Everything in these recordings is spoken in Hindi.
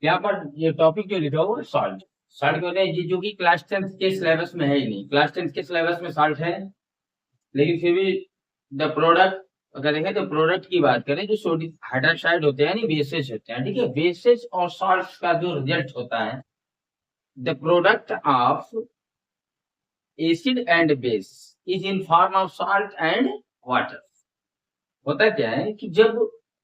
यहाँ पर ये टॉपिक जो लिखा हुआ है सॉल्ट। सॉल्ट क्यों नहीं जो कि क्लास 10 के सिलेबस में है ही नहीं। क्लास 10 के सिलेबस में सॉल्ट है, लेकिन फिर भी द प्रोडक्ट, अगर देखें तो प्रोडक्ट की बात करें जो सोडियम हाइड्रोक्साइड होते हैं, बेसेस होते हैं, ठीक है। बेसेस और सॉल्ट का जो रिजल्ट होता है, the product of acid and base is in form of salt and water. होता क्या है कि जब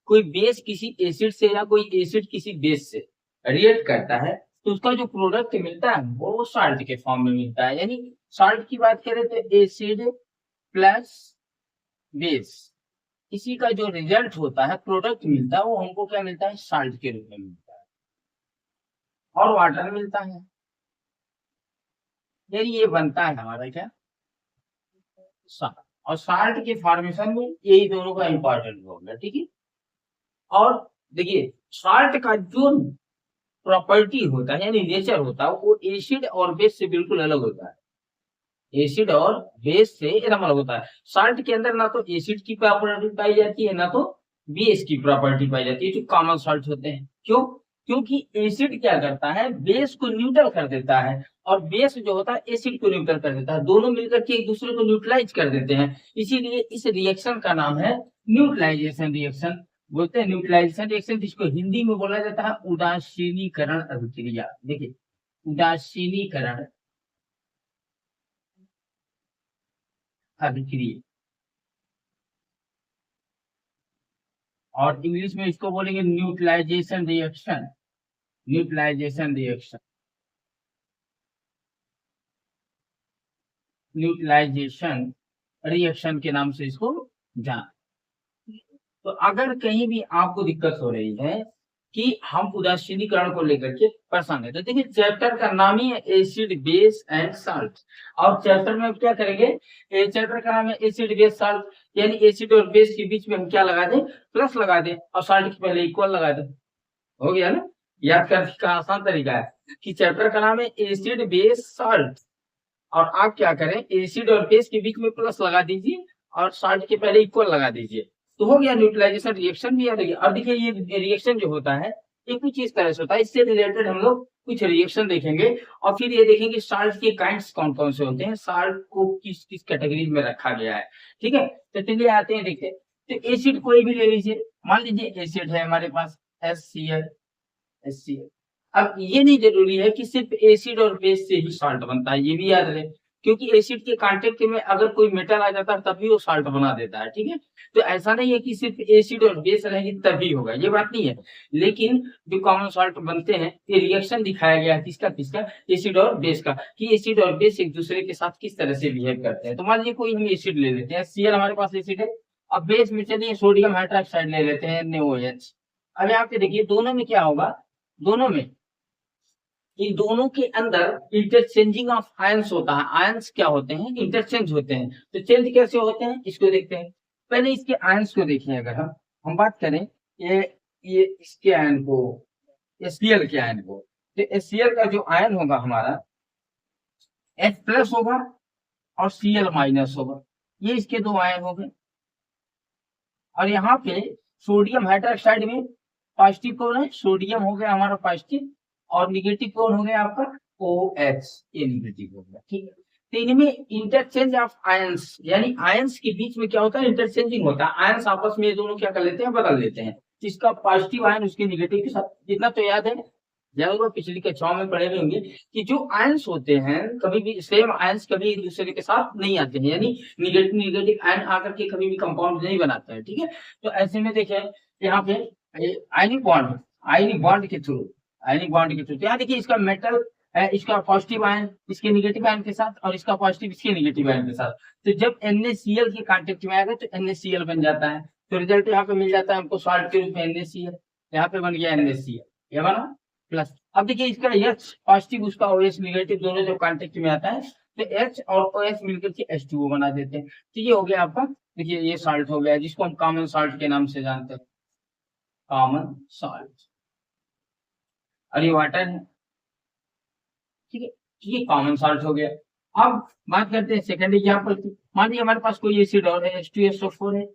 कोई बेस किसी एसिड से या कोई एसिड किसी बेस से रिएक्ट करता है, तो उसका जो प्रोडक्ट मिलता है वो सॉल्ट के फॉर्म में मिलता है। यानी सॉल्ट की बात करें तो एसिड प्लस बेस, इसी का जो रिजल्ट होता है, प्रोडक्ट मिलता है, वो हमको क्या मिलता है, साल्ट के रूप में मिलता है। और वाटर मिलता है। यानी ये बनता है हमारा क्या, साल्ट। और साल्ट के फॉर्मेशन में यही दोनों का इंपॉर्टेंट रोल है, ठीक है। और देखिए साल्ट का जो प्रॉपर्टी होता है यानी नेचर होता है, वो एसिड और बेस से बिल्कुल अलग होता है। एसिड और बेस से एकदम अलग होता है। साल्ट के अंदर ना तो एसिड की प्रॉपर्टी पाई जाती है, ना तो बेस की प्रॉपर्टी पाई जाती है, जो कॉमन साल्ट होते हैं। क्यों? क्योंकि एसिड क्या करता है, बेस को न्यूट्रल कर देता है, और बेस जो होता है एसिड को न्यूट्रल कर देता है। दोनों मिलकर के एक दूसरे को न्यूट्रलाइज कर देते हैं। इसीलिए इस रिएक्शन का नाम है न्यूट्रलाइजेशन रिएक्शन। बोलते हैं न्यूट्रलाइजेशन रिएक्शन, जिसको हिंदी में बोला जाता है उदासीनीकरण अभिक्रिया। देखिए उदासीनीकरण अभिक्रिया, और इंग्लिश में इसको बोलेंगे neutralisation reaction. Neutralisation reaction, neutralisation reaction के नाम से इसको जान। तो अगर कहीं भी आपको दिक्कत हो रही है कि हम उदासीनीकरण को लेकर के परेशान है, तो देखिए चैप्टर का नाम ही है एसिड बेस एंड साल्ट। और चैप्टर में क्या करेंगे, चैप्टर का नाम है एसिड बेस साल्ट, यानी एसिड और बेस के बीच में हम क्या लगा दें, प्लस लगा दें, और साल्ट के पहले इक्वल लगा दें। हो गया ना। याद करने का आसान तरीका है कि चैप्टर का नाम है एसिड बेस साल्ट, और आप क्या करें, एसिड और बेस के बीच में प्लस लगा दीजिए और साल्ट के पहले इक्वल लगा दीजिए, तो हो गया न्यूट्रलाइजेशन रिएक्शन भी याद हो गया। अब देखिए ये रिएक्शन जो होता है ये कुछ इस तरह से होता है। इससे रिलेटेड हम लोग कुछ रिएक्शन देखेंगे, और फिर ये देखेंगे साल्ट के काइंड्स कौन कौन से होते हैं, साल्ट को किस किस कैटेगरी में रखा गया है। ठीक है, तो चलिए आते हैं देखते हैं। तो एसिड कोई भी ले लीजिए, मान लीजिए एसिड है हमारे पास HCl। HCl, अब ये नहीं जरूरी है कि सिर्फ एसिड और बेस से ही साल्ट बनता है, ये भी याद रहे। क्योंकि एसिड के कांटेक्ट में अगर कोई मेटल आ जाता है तभी वो साल्ट बना देता है, ठीक है। तो ऐसा नहीं है कि सिर्फ एसिड और बेस रहेगी तभी होगा, ये बात नहीं है। लेकिन जो कॉमन साल्ट बनते हैं, ये रिएक्शन दिखाया गया है किसका किसका, एसिड और बेस का, कि एसिड और बेस एक दूसरे के साथ किस तरह से बिहेव करते हैं। तो मान लीजिए कोई हम एसिड ले लेते हैं, Cl हमारे पास एसिड है। अब बेस में चलिए सोडियम हाइड्रोक्साइड ले लेते हैं, NaOH। अब यहाँ पे देखिए दोनों में क्या होगा, दोनों में, इन दोनों के अंदर इंटरचेंजिंग ऑफ आयंस होता है। आयंस क्या होते हैं, इंटरचेंज होते हैं। तो चेंज कैसे होते हैं इसको देखते हैं। पहले इसके आयंस को देखिए। अगर हम बात करें ये इसके आयन को, HCl के आयन को, तो HCl का जो आयन होगा हमारा H प्लस होगा और Cl माइनस होगा। ये इसके दो आयन हो गए। और यहाँ पे सोडियम हाइड्रोक्साइड में पॉजिटिव कौन है, सोडियम हो गया हमारा पॉजिटिव, और निगेटिव कौन हो गया आपका, OH, ये निगेटिव हो गया, ठीक है। तो इनमें इंटरचेंज ऑफ आयंस, यानी आयंस के बीच में क्या होता है, इंटरचेंजिंग होता है। आयंस आपस में ये दोनों क्या कर लेते हैं, बदल लेते हैं। जिसका पॉजिटिव आयन उसके निगेटिव के साथ, इतना तो याद है, जरूर पिछली कक्षाओं में पढ़े होंगे कि जो आयंस होते हैं कभी भी सेम आयंस कभी एक दूसरे के साथ नहीं आते हैं, यानी निगेटिव निगेटिव आयन आकर के कभी भी कंपाउंड नहीं बनाते हैं, ठीक है। तो ऐसे में देखें यहाँ पे आयनिक बॉन्ड, आयनिक बॉन्ड के थ्रू, आयनिक बॉन्ड के थ्रू, तो यहाँ देखिए इसका मेटल है, इसका पॉजिटिव आयन इसके निगेटिव आयन के साथ, और इसका पॉजिटिव इसके निगेटिव आयन के साथ। तो जब NaCl के कांटेक्ट में आएगा तो NaCl बन जाता है। तो रिजल्ट यहाँ पे मिल जाता है हमको सॉल्ट के रूप में NaCl, यहाँ पे बन गया NaCl, ये बना प्लस। अब देखिए इसका H पॉजिटिव, उसका OH निगेटिव, दोनों जब कांटेक्ट में आता है तो H और OH मिलकर के H2O बना देते हैं। तो ये हो गया आपका, देखिए ये साल्ट हो गया, जिसको हम कॉमन साल्ट के नाम से जानते हैं, कॉमन साल्ट। और ये वाटर है, ठीक है, ये कॉमन साल्ट हो गया। अब बात करते हैं सेकंड एग्जांपल की। मान लीजिए हमारे पास कोई एसिड और है, H2SO4 है,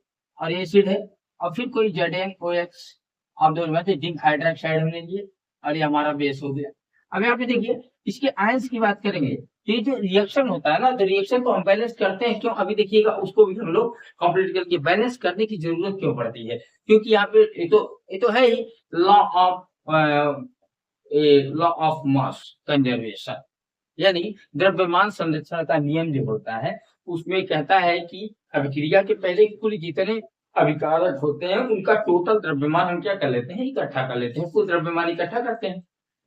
और एसिड है, और फिर कोई ZnOH, आप दोनों में से जिंक हाइड्रोक्साइड हमने लिए, और ये हमारा बेस हो गया। अब यहाँ पे देखिए इसके आयंस की बात करेंगे, तो ये जो रिएक्शन होता है ना, तो रिएक्शन को हम बैलेंस करते हैं क्यों, अभी देखिएगा उसको भी हम लोग कंप्लीट करके बैलेंस करने की जरूरत क्यों पड़ती है, क्योंकि यहाँ पे ये तो है ही law of law of mass conservation, यानी द्रव्यमान संरक्षण का नियम जो होता है उसमें कहता है कि अभिक्रिया के पहले कुल जितने अभिकारक होते हैं उनका टोटल द्रव्यमान हम क्या कर लेते हैं, इकट्ठा कर लेते हैं, कुल द्रव्यमान इकट्ठा करते हैं,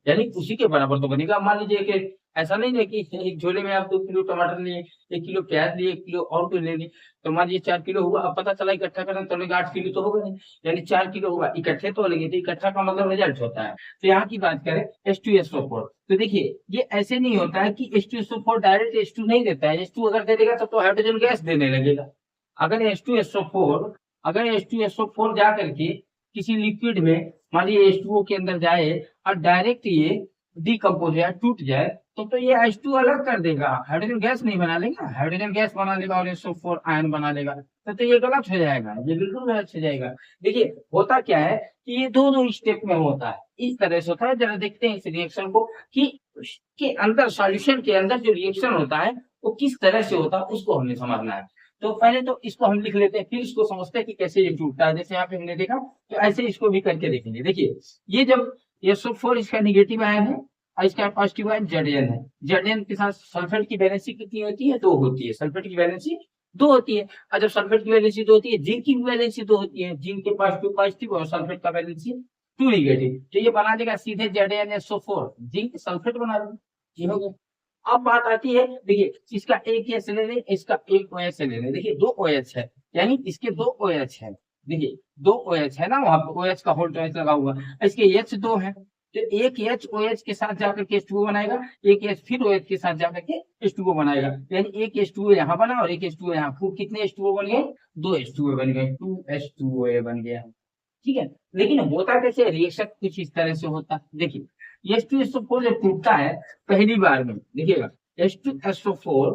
यानी उसी के बराबर तो बनेगा। मान लीजिए कि ऐसा नहीं है कि एक झोले में आप 2 किलो टमाटर लिए, 1 किलो प्याज लिए, 1 किलो और कुछ ले लिए, तो मान लीजिए 4 किलो हुआ, अब पता चला इकट्ठा करना तो 8 किलो तो होगा नहीं, यानी 4 किलो होगा, इकट्ठे तो लेंगे, तो इकट्ठा का मतलब रिजल्ट होता है। तो यहाँ की बात करें H2SO4, तो देखिए ये ऐसे नहीं होता है कि H2SO4 डायरेक्ट H2 नहीं देता है, H2 अगर दे देगा तो हाइड्रोजन गैस देने लगेगा। अगर H2SO4 जा करके किसी लिक्विड में मान लीजिए H2O के अंदर जाए और डायरेक्ट ये डिकम्पोज या टूट जाए तो ये H2 अलग कर देगा, हाइड्रोजन गैस नहीं बना लेगा, हाइड्रोजन गैस बना लेगा और SO4 आयन बना लेगा, तो ये गलत हो जाएगा, ये बिल्कुल गलत हो जाएगा। देखिए होता क्या है कि ये दोनों स्टेप में होता है, इस तरह से होता है। जरा देखते हैं इस रिएक्शन को कि उसके अंदर सॉल्यूशन के अंदर जो रिएक्शन होता है वो किस तरह से होता है, उसको हमें समझना है। तो पहले तो इसको हम लिख लेते हैं, फिर इसको समझते हैं कि कैसे ये टूटता है। जैसे यहाँ पे हमने देखा, तो ऐसे इसको भी करके देखेंगे। देखिए ये जब SO4 इसका निगेटिव आयन है और इसका पॉजिटिव आयन Zn है, Zn के साथ सल्फेट की वैलेंसी कितनी होती है, 2 होती है, सल्फेट की वैलेंसी 2 होती है। और जब सल्फेट की वैलेंसी 2 होती है, जिंक की वैलेंसी 2 होती है, जिंक के पास 2 पॉजिटिव और सल्फेट का वैलेंसी 2 निगेटिव, तो ये बना देगा सीधे ZnSO4, जिंक सल्फेट बना देगा, ये हो गया। अब बात आती है, देखिए इसका एक एच ले लें, इसका एक OH ले लें, देखिए 2 OH है, यानी इसके 2 OH है, देखिए 2 OH है ना, वहां पे OH का होल्ड OH लगा हुआ, इसके H 2 है, तो एक H OH के साथ जाकर के H2O बनाएगा, एक H फिर OH के साथ जाकर के H2O बनाएगा, यानी एक H2O यहाँ बना और एक H2O यहाँ, कितने H2O बन गए, 2 H2O बन गए, 2H2O बन गया, ठीक है। लेकिन होता कैसे, रिएक्शन कुछ इस तरह से होता है। देखिए H2SO4 जब टूटता है पहली बार में, देखिएगा H2SO4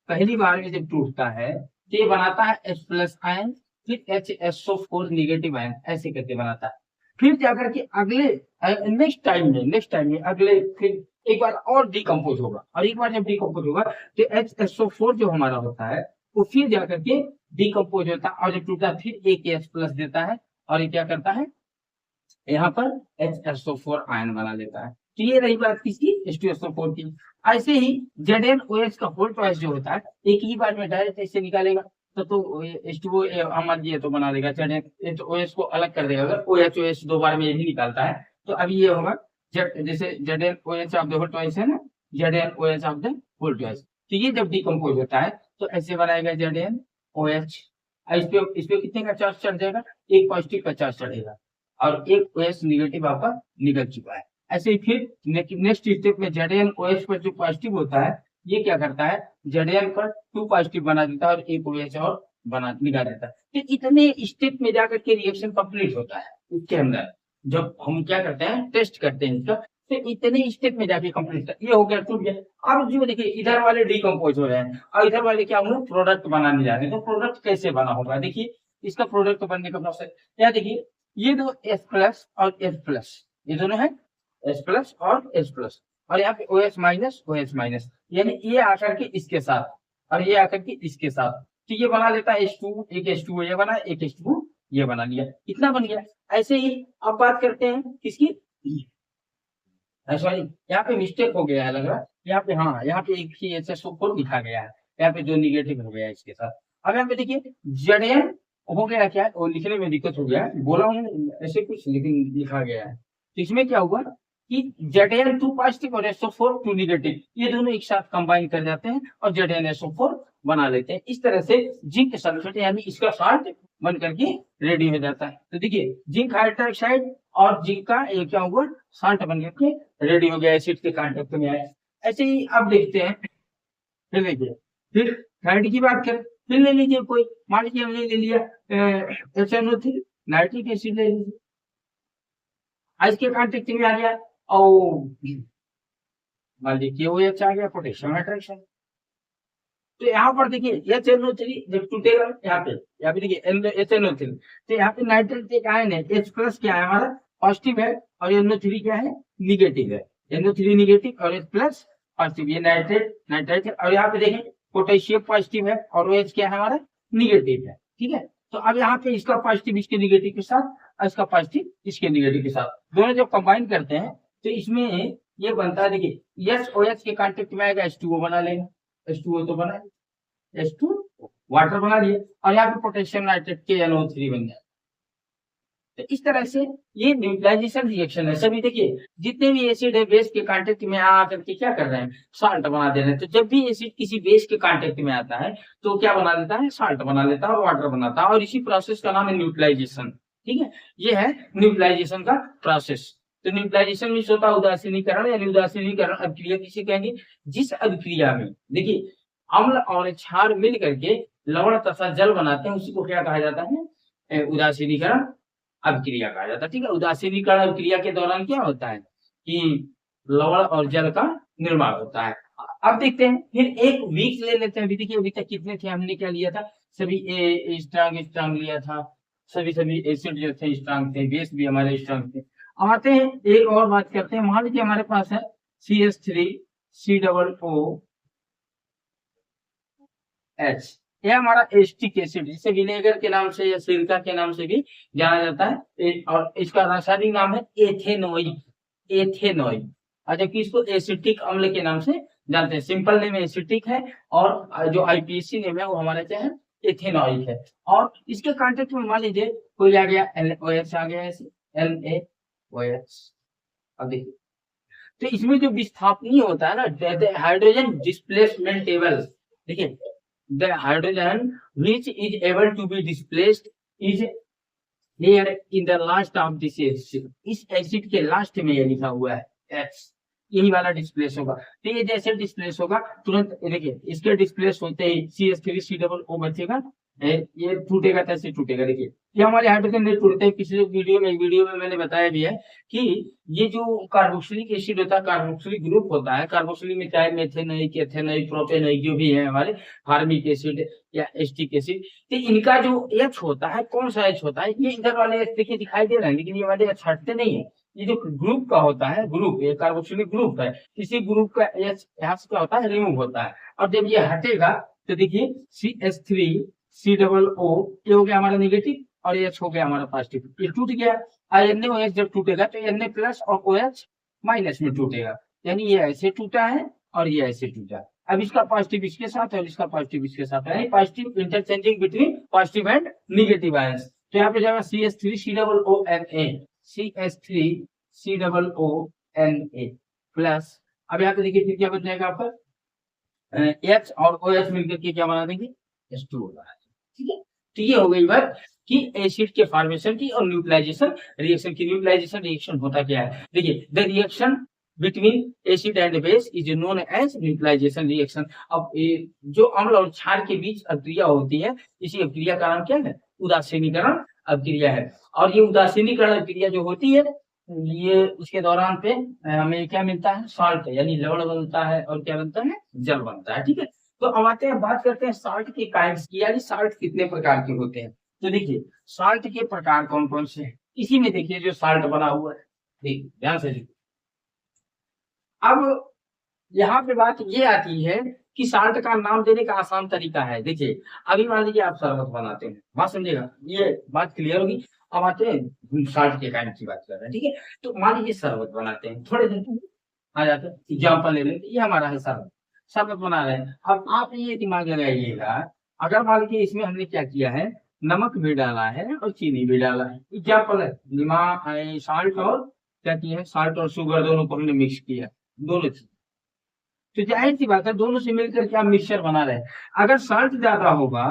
पहली बार में जब टूटता है तो ये बनाता है H+ आयन, फिर HSO4 निगेटिव आयन, ऐसे करके बनाता है। फिर जाकर के अगले नेक्स्ट टाइम में अगले फिर एक बार और डिकम्पोज होगा, और एक बार जब डिकम्पोज होगा तो HSO4 जो हमारा होता है वो फिर जाकर के डिकम्पोज होता है, और जब टूटता है फिर एक H+ देता है, और ये क्या करता है, यहाँ पर HSO4 आयन बना लेता है। तो ये रही बात किसकी, H2SO4 की। ऐसे ही ZnOH का होल्ड ट्वाइस जो होता है एक ही बार में डायरेक्ट ऐसे निकालेगा, तो H2O मान लीजिए तो बना देगा, ZnOH को अलग कर देगा। अगर OH 2 बार में ये भी निकालता है तो अभी ये होगा जैसे ZnOH of the hold twice है ना, ZnOH of the hold twice, तो ये जब डिकम्पोज होता है तो ऐसे बनाएगा ZnOH, इस पे कितने का चार्ज चढ़ जाएगा, एक पॉजिटिव का चार्ज चढ़ेगा, और एक OH निगेटिव आपका निकल चुका है। ऐसे ही फिर नेक्स्ट स्टेप में ZnOH पर जो पॉजिटिव होता है ये क्या करता है, Zn पर 2 पॉजिटिव बना देता है और एक OH और बना निकाल देता है। तो इतने स्टेप में जाकर के रिएक्शन कंप्लीट होता है। इसके अंदर जब हम क्या करते हैं, टेस्ट करते हैं इसका, तो इतने स्टेप में जाके कंप्लीट, ये हो गया, टूट गया। अब जो देखिए इधर वाले डिकम्पोज हो रहे हैं और इधर वाले क्या होंगे, प्रोडक्ट बनाने जा रहे हैं। तो प्रोडक्ट कैसे बना होगा, देखिए इसका प्रोडक्ट बनने का प्रोसेस, या देखिए ये दो H+ और H+, ये दोनों है H+ और H+, और यहाँ पे OH-, यानी ये आकर के इसके साथ और ये आकर के इसके साथ, तो ये बना लेता है H2, एक H2O ये बना, एक H2O ये बना लिया, इतना बन गया। ऐसे ही अब बात करते हैं किसकी, सॉरी यहाँ पे मिस्टेक हो गया है लग रहा है, यहाँ पे हाँ, यहाँ पे एक ही HSO4 लिखा गया है, यहाँ पे जो निगेटिव हो गया है इसके साथ। अब यहाँ पे देखिए Zn हो गया, क्या वो लिखने में दिक्कत हो गया, बोला हूँ ऐसे कुछ लेकिन लिखा गया है। तो इसमें क्या हुआ कि Zn 2 पॉजिटिव और SO4 2 निगेटिव, ये दोनों एक साथ कंबाइन कर जाते हैं और ZnSO4 बना लेते हैं। इस तरह से जिंक सल्फेट यानी इसका साल्ट बन करके रेडी हो जाता है। तो देखिए जिंक हाइड्रोक्साइड और जिंक का ये क्या हुआ, साल्ट बन करके रेडी हो गया, एसिड के कांटेक्ट में आया। ऐसे ही अब देखते हैं, फिर देखिए फिर थर्ड की बात करें, फिर ले लीजिए कोई, मान लीजिए हमने ले लिया HNO3 नाइट्रिक एसिड ले लीजिए, आज के कांटेक्ट में आ गया, और मान लीजिए OH आ गया, पोटेशियम हाइड्रोक्साइड। तो यहाँ पर देखिए HNO3 जब टूटेगा यहाँ पे देखिए HNO3, तो यहाँ पे नाइट्रेट एक आयन है H+ क्या है हमारा, पॉजिटिव है और NO3 क्या है, निगेटिव है। NO3 निगेटिव और H प्लस पॉजिटिव, ये नाइट्रेट नाइट्राइट है। और यहाँ पे देखें पोटेशियम पॉजिटिव है और OH क्या है हमारा, निगेटिव है। ठीक है, तो अब यहाँ पे इसका पॉजिटिव इसके निगेटिव के साथ और इसका पॉजिटिव इसके निगेटिव के साथ दोनों जब कंबाइन करते हैं तो इसमें ये बनता है, देखिए SOH के कांटेक्ट में आएगा H2O बना लेगा, H2O तो बना, H2 वाटर बना लिया और यहाँ पे पोटेशियम नाइट्रेट के NO3 बन गया। तो इस तरह से ये न्यूट्रलाइजेशन रिएक्शन है। सभी देखिए जितने भी एसिड है बेस के कांटेक्ट में आकर के क्या कर रहे हैं, साल्ट बना दे रहे हैं। तो जब भी एसिड किसी बेस के कांटेक्ट में आता है तो क्या बना देता है, साल्ट बना लेता है और वाटर बनाता है, और इसी प्रोसेस का नाम है न्यूट्रलाइजेशन। ठीक है, ये है न्यूट्रलाइजेशन का प्रोसेस। तो न्यूट्रलाइजेशन में होता है उदासीनीकरण, यानी उदासीनीकरण अभिक्रिया किसे कहेंगे, जिस अभिक्रिया में देखिए अम्ल और क्षार मिल करके लवण तथा जल बनाते हैं, उसी को क्या कहा जाता है, उदासीनीकरण अभिक्रिया कहा जाता है। ठीक है, उदासीनीकरण अभिक्रिया के दौरान क्या होता है कि लवण और जल का निर्माण होता है। अब देखते हैं फिर एक वीक ले लेते हैं। अभी देखिए अभी तक कितने थे, हमने क्या लिया था, सभी स्ट्रांग लिया था, सभी एसिड जो थे स्ट्रांग थे, बेस भी हमारे स्ट्रांग थे। अब आते हैं एक और बात करते हैं। मान लीजिए हमारे पास है CH3COOH, यह हमारा एसिटिक एसिड, जिसे विनेगर के नाम से या सिरका के नाम से भी जाना जाता है, और इसका रासायनिक नाम है एथेनॉइड, और जबकि इसको एसिटिक अम्ल के नाम से जानते हैं। सिंपल नेम एसिटिक है और जो IPAC नेम है वो हमारा क्या है, एथेनॉइक है। और इसके कांटेक्ट में मान लीजिए कोई आ गया NaOH आ गया, ऐसे NaOH। अब देखिए तो इसमें जो विस्थापनीय होता है ना, हाइड्रोजन डिस्प्लेसमेंट टेबल, देखिए the hydrogen which is able to be displaced is here in the last of this acid। इस एसिड के लास्ट में ये लिखा हुआ है X, यही वाला डिस्प्लेस होगा। तो ये जैसे डिस्प्लेस होगा तुरंत देखिए इसके डिस्प्लेस होते ही CH3COO बचेगा, ये टूटेगा, कैसे टूटेगा, देखिए ये हमारे हाइड्रोजन नहीं टूटते। पिछले वीडियो में मैंने बताया भी है कि ये जो कार्बोक्सिलिक एसिड होता है, कार्बोक्सिलिक ग्रुप होता है, कार्बोक्सिलिक में चाहे मेथेनॉइक, एथेनॉइक, प्रोपेनॉइक जो भी है हमारे, फार्मिक एसिड या एस्टिक एसिड, तो इनका जो H होता है, कौन सा H होता है, ये इधर वाले H देखिए दिखाई दे रहा है, लेकिन ये वाले H हटते नहीं है। ये जो ग्रुप का होता है, ग्रुप ये कार्बोक्सिलिक ग्रुप है, इसी ग्रुप का H यहाँ से क्या होता है, रिमूव होता है। और जब ये हटेगा तो देखिए CH3COO ये हो गया हमारा नेगेटिव और H हो गया हमारा पॉजिटिव, ये टूट गया। NaOH जब टूटेगा तो Na प्लस और OH माइनस में टूटेगा, यानी ये ऐसे टूटा है और ये ऐसे टूटा। अब इसका पॉजिटिव इसके साथ और इसका पॉजिटिव इसके साथ, यानी positive interchanging between positive and negative ions. तो यहाँ पे जाएगा CH3COONA प्लस, अब यहाँ पे देखिए फिर क्या बच जाएगा आपका, H और OH मिलकर के क्या बना देंगे, H2O बना देंगे। ठीक है, तो ये हो गई बात कि एसिड के फॉर्मेशन की और न्यूट्रलाइजेशन रिएक्शन की। न्यूट्रलाइजेशन रिएक्शन होता क्या है, देखिए the reaction between acid and base is known as neutralisation reaction. अब जो अम्ल और क्षार के बीच अभिक्रिया होती है, इसी अभिक्रिया का नाम क्या है, उदासीनीकरण अभिक्रिया है। और ये उदासीनीकरण अभिक्रिया जो होती है, ये उसके दौरान पे हमें क्या मिलता है, साल्ट, यानी लवण बनता है और क्या बनता है, जल बनता है। ठीक है, तो अब आते हैं बात करते हैं साल्ट के काइंड्स की, यानी साल्ट कितने प्रकार के होते हैं। तो देखिए साल्ट के प्रकार कौन कौन से हैं, इसी में देखिए जो साल्ट बना हुआ है, देखिए ध्यान से देखिए। अब यहाँ पे बात ये आती है कि साल्ट का नाम देने का आसान तरीका है। देखिए अभी मान लीजिए आप शरबत बनाते हैं, बात समझिएगा, ये बात क्लियर होगी। अब आते हैं साल्ट के काइंड की बात कर रहे हैं। ठीक है, तो मान लीजिए शरबत बनाते हैं, थोड़े दिन आ जाते हैं, एग्जाम्पल ले लेते, ये हमारा है शरबत बना रहे हैं। अब आप ये दिमाग लगाइएगा, अगर मान लीजिए इसमें हमने क्या किया है, नमक भी डाला है और चीनी भी डाला है, एग्जाम्पल है, नमक साल्ट और क्या किया है, साल्ट और शुगर दोनों को हमने मिक्स किया, दोनों चीज, तो जाहिर सी बात है दोनों से मिलकर क्या मिक्सचर बना रहे हैं। अगर साल्ट ज्यादा होगा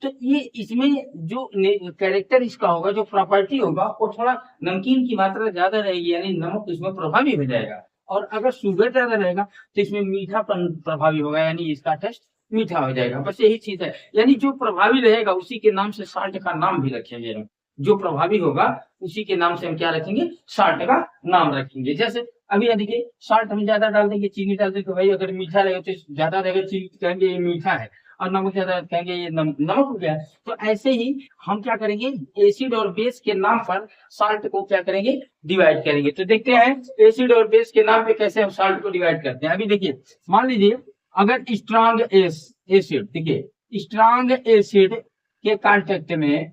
तो ये इसमें जो कैरेक्टर इसका होगा, जो प्रॉपर्टी होगा, वो थोड़ा नमकीन की मात्रा ज्यादा रहेगी, यानी नमक इसमें प्रभावी हो जाएगा। और अगर शुगर ज्यादा रहेगा तो इसमें मीठापन प्रभावी होगा, यानी इसका टेस्ट मीठा हो जाएगा। बस यही चीज है, यानी जो प्रभावी रहेगा उसी के नाम से साल्ट का नाम भी रखेंगे हम, जो प्रभावी होगा उसी के नाम से हम क्या रखेंगे, साल्ट का नाम रखेंगे। जैसे अभी देखिए साल्ट हम ज्यादा डाल देंगे, चीनी डाल देंगे, तो भाई अगर मीठा रहेगा तो ज्यादा रहेगा, चीनी कहेंगे ये मीठा है, और नमक ज्यादा कहेंगे ये नमक हो गया। तो ऐसे ही हम क्या करेंगे, एसिड और बेस के नाम पर साल्ट को क्या करेंगे, डिवाइड करेंगे। तो देखते हैं एसिड और बेस के नाम पे कैसे हम साल्ट को डिवाइड करते हैं। अभी देखिए, मान लीजिए अगर स्ट्रांग एसिड, देखिए स्ट्रांग एसिड के कांटेक्ट में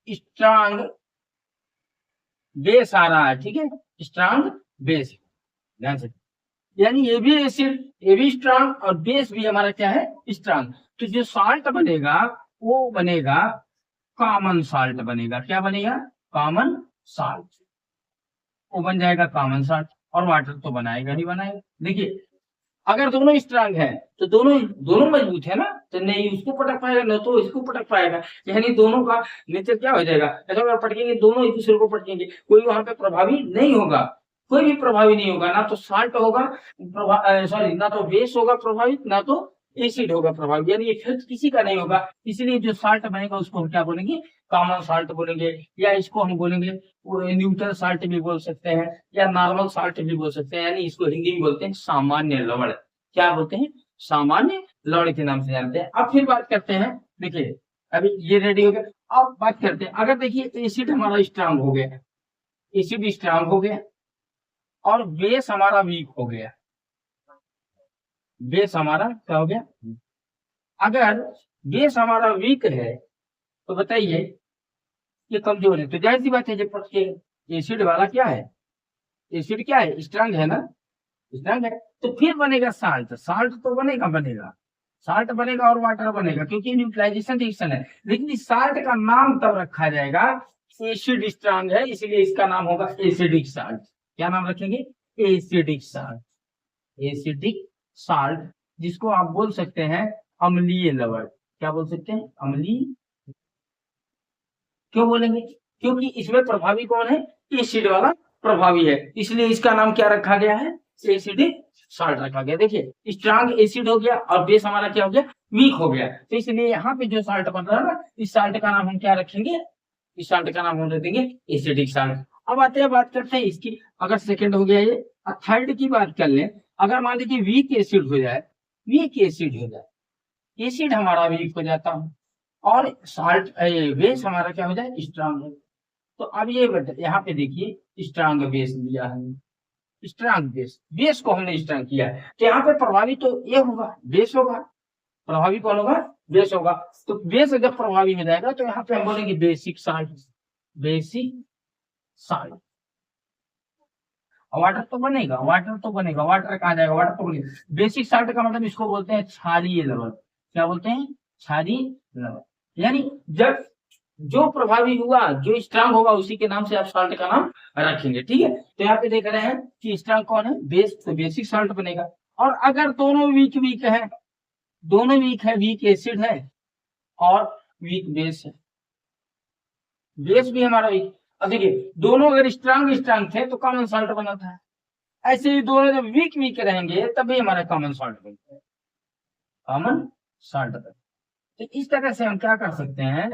स्ट्रांग बेस आ रहा है, ठीक है, स्ट्रांग बेस, ध्यान से, यानी ये भी एसिड, ये भी स्ट्रांग और बेस भी हमारा क्या है, स्ट्रांग। तो जो साल्ट बनेगा वो बनेगा कॉमन साल्ट बनेगा। क्या बनेगा, कॉमन साल्ट, वो बन जाएगा कॉमन साल्ट। और वाटर तो बनाएगा ही बनाएगा। देखिए अगर दोनों स्ट्रांग है तो दोनों दोनों मजबूत है ना, तो नहीं उसको पटक पाएगा ना तो इसको पटक पाएगा, यानी दोनों का नेचर क्या हो जाएगा, ऐसा अगर पटकेंगे दोनों एक दूसरे को पटकेंगे, कोई वहां पे प्रभावी नहीं होगा, कोई भी प्रभावी नहीं होगा, ना तो साल्ट होगा सॉरी, ना तो बेस होगा प्रभावित, ना तो एसिड होगा प्रभावित, यानी इफेक्ट किसी का नहीं होगा। इसलिए जो साल्ट बनेगा उसको हम क्या बोलेंगे, कॉमन साल्ट बोलेंगे, या इसको हम बोलेंगे न्यूट्रल साल्ट भी बोल सकते हैं, या नॉर्मल साल्ट भी बोल सकते हैं, यानी इसको हिंदी में बोलते हैं सामान्य लवण। क्या बोलते हैं, सामान्य लवण के नाम से जानते हैं। अब फिर बात करते हैं, देखिए अभी ये रेडी हो गया। अब बात करते हैं, अगर देखिए एसिड हमारा स्ट्रांग हो गया, एसिड स्ट्रांग हो गया और बेस हमारा वीक हो गया, बेस हमारा क्या हो गया, अगर बेस हमारा वीक है तो बताइए ये कमजोर है, तो जाहिर सी बात है जब एसिड वाला क्या है, एसिड क्या है, स्ट्रांग है ना, स्ट्रांग है। तो फिर बनेगा साल्ट, साल्ट तो बनेगा बनेगा, साल्ट बनेगा और वाटर बनेगा, क्योंकि न्यूट्रलाइजेशन रिएक्शन है। लेकिन इस साल्ट का नाम तब रखा जाएगा, एसिड स्ट्रांग है इसलिए इसका नाम होगा एसिडिक साल्ट। क्या नाम रखेंगे, एसिडिक साल्ट, एसिडिक साल्ट, जिसको आप बोल सकते हैं अम्लीय लवण। क्या बोल सकते हैं, अम्लीय। क्यों बोलेंगे, क्योंकि इसमें प्रभावी कौन है, एसिड वाला प्रभावी है, इसलिए इसका नाम क्या रखा गया है, एसिडिक साल्ट रखा गया। देखिए स्ट्रांग एसिड हो गया और बेस हमारा क्या हो गया, वीक हो गया, तो इसलिए यहाँ पे जो साल्ट बन रहा है ना, इस साल्ट का नाम हम क्या रखेंगे, इस साल्ट का नाम हम रख देंगे एसिडिक साल्ट। अब आते हैं, बात करते हैं इसकी, अगर सेकंड हो गया ये, थर्ड की बात कर ले। अगर मान लीजिए वीक एसिड हो जाए, वीक एसिड हो जाए, एसिड हमारा वीक हो जाता है और साल्ट बेस हमारा क्या हो जाए, स्ट्रांग हो। तो अब ये यहाँ पे देखिए स्ट्रांग बेस लिया है, स्ट्रांग बेस, बेस को हमने स्ट्रांग किया है, तो यहाँ पे प्रभावी तो ये होगा, बेस होगा, प्रभावी कौन होगा, बेस होगा। तो बेस जब प्रभावी हो जाएगा तो यहाँ पे हम बोलेंगे basic salt, basic salt. Water तो बनेगा, वाटर तो बनेगा, वाटर कहाँ जाएगा, वाटर तो बनेगा। बेसिक साल्ट का मतलब इसको बोलते हैं क्षारीय लवण। क्या बोलते हैं, क्षारीय लवण, यानी जब जो प्रभावी हुआ, जो स्ट्रांग होगा उसी के नाम से आप साल्ट का नाम रखेंगे, ठीक है। तो यहाँ पे देख रहे हैं कि स्ट्रांग कौन है, बेस, तो बेसिक साल्ट बनेगा। और अगर दोनों वीक वीक है, दोनों वीक है, वीक एसिड है और वीक बेस है, बेस भी हमारा वीक। अब देखिए दोनों अगर स्ट्रांग स्ट्रांग थे तो कॉमन साल्ट बना था, ऐसे ही दोनों जब वीक वीक रहेंगे तभी हमारा कॉमन साल्ट बनता है, कॉमन साल्ट। तो इस तरह से हम क्या कर सकते हैं,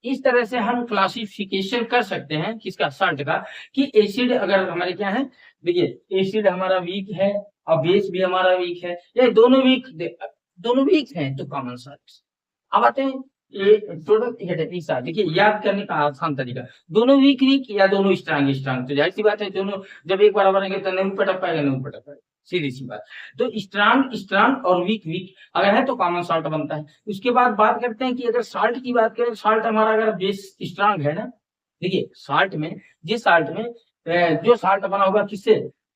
इस तरह से हम क्लासिफिकेशन कर सकते हैं किसका, साल्ट का, कि एसिड अगर हमारे क्या है, देखिए एसिड हमारा वीक है और बेस भी हमारा वीक है, ये दोनों वीक, दोनों वीक हैं तो कॉमन साल्ट। अब आते हैं ये टोटल साथ, देखिए याद करने का आसान तरीका, दोनों वीक वीक या दोनों स्ट्रांग स्ट्रांग, तो जाहिर सी बात है दोनों जब एक बराबर रहेंगे तो नहीं पटक पाएगा, नहीं पटक पाएगा, सीधी सी बात। तो स्ट्रांग स्ट्रांग और वीक वीक अगर है तो कॉमन साल्ट बनता है। उसके बाद बात करते हैं कि अगर साल्ट की बात करें, साल्ट हमारा अगर बेस स्ट्रांग है ना, देखिए साल्ट में, जिस साल्ट में जो साल्ट बना होगा किससे,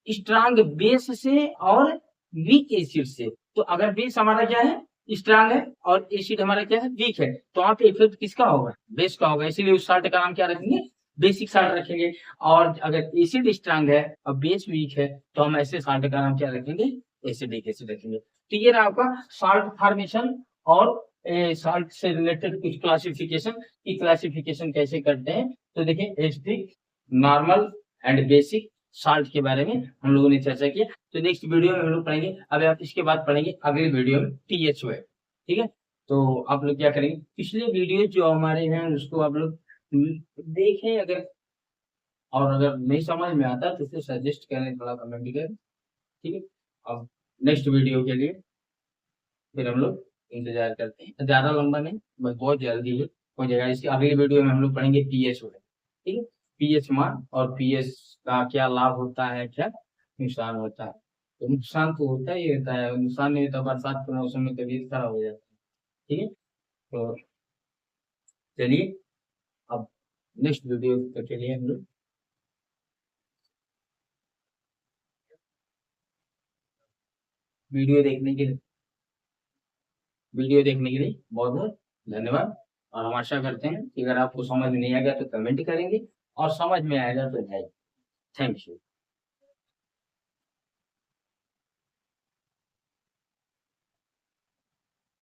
स्ट्रांग बेस से और वीक एसिड से। तो अगर बेस हमारा क्या है, स्ट्रांग है और एसिड हमारा क्या है, वीक है, तो वहां पे इफेक्ट किसका होगा, बेस का होगा, इसीलिए उस साल्ट का नाम क्या रखेंगे, बेसिक साल्ट रखेंगे। और अगर एसिड स्ट्रांग है और बेस वीक है तो हम ऐसे साल्ट का नाम क्या रखेंगे, एसिडिक एसिड रखेंगे। तो ये रहा आपका साल्ट फॉर्मेशन और साल्ट से रिलेटेड कुछ क्लासिफिकेशन, की क्लासिफिकेशन कैसे करते हैं। तो देखिए acidic, normal and basic salt के बारे में हम लोगों ने चर्चा किया। तो नेक्स्ट वीडियो में हम लोग पढ़ेंगे, अभी आप इसके बाद पढ़ेंगे अगले वीडियो में THO है, ठीक है। तो आप लोग क्या करेंगे, पिछले वीडियो जो हमारे हैं उसको आप लोग देखें, अगर और अगर नहीं समझ में आता तो उसे सजेस्ट करें, थोड़ा कमेंट करें, ठीक है। अब नेक्स्ट वीडियो के लिए फिर हम लोग इंतजार करते हैं। ज्यादा लंबा नहीं, बस बहुत जल्दी ही हो जाएगा। इसकी अगली वीडियो में हम लोग पढ़ेंगे पीएच वगैरह, ठीक है, पीएच मान और पीएच का क्या लाभ होता है, क्या नुकसान होता है। तो नुकसान तो होता ही होता है, नुकसान नहीं होता, बरसात के मौसम में तबीयत खराब हो जाती है, ठीक है। तो चलिए अब नेक्स्ट वीडियो के लिए हम लोग वीडियो देखने के लिए बहुत बहुत धन्यवाद। और हम आशा करते हैं कि अगर आपको समझ में नहीं आ गया तो कमेंट करेंगे, और समझ में आएगा तो है। Thank you.